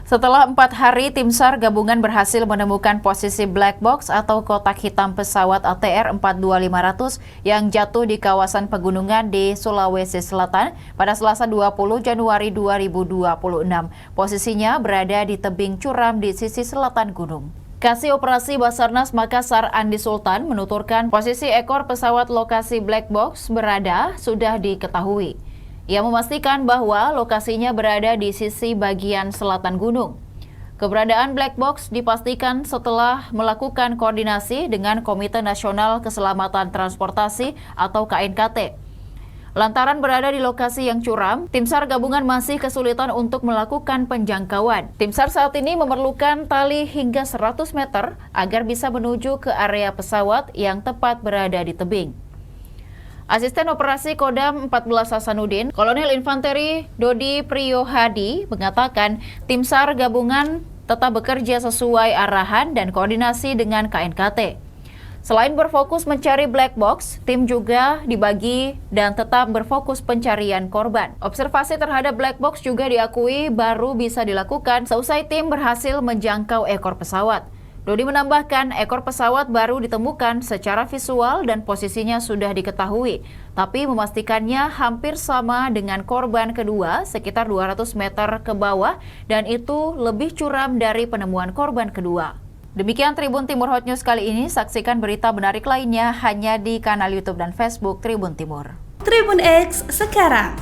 Setelah 4 hari, tim SAR gabungan berhasil menemukan posisi black box atau kotak hitam pesawat ATR 42500 yang jatuh di kawasan pegunungan di Sulawesi Selatan pada Selasa 20 Januari 2026. Posisinya berada di tebing curam di sisi selatan gunung. Kasih Operasi Basarnas Makassar Andi Sultan menuturkan posisi ekor pesawat lokasi black box berada sudah diketahui. Ia memastikan bahwa lokasinya berada di sisi bagian selatan gunung. Keberadaan black box dipastikan setelah melakukan koordinasi dengan Komite Nasional Keselamatan Transportasi atau KNKT. Lantaran berada di lokasi yang curam, tim SAR gabungan masih kesulitan untuk melakukan penjangkauan. Tim SAR saat ini memerlukan tali hingga 100 meter agar bisa menuju ke area pesawat yang tepat berada di tebing. Asisten Operasi Kodam 14 Hasanuddin, Kolonel Infanteri Dodi Priyohadi mengatakan tim SAR gabungan tetap bekerja sesuai arahan dan koordinasi dengan KNKT. Selain berfokus mencari black box, tim juga dibagi dan tetap berfokus pencarian korban. Observasi terhadap black box juga diakui baru bisa dilakukan seusai tim berhasil menjangkau ekor pesawat. Dodi menambahkan ekor pesawat baru ditemukan secara visual dan posisinya sudah diketahui, tapi memastikannya hampir sama dengan korban kedua sekitar 200 meter ke bawah dan itu lebih curam dari penemuan korban kedua. Demikian Tribun Timur Hot News kali ini, saksikan berita menarik lainnya hanya di kanal YouTube dan Facebook Tribun Timur. Tribun X sekarang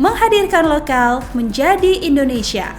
menghadirkan lokal menjadi Indonesia.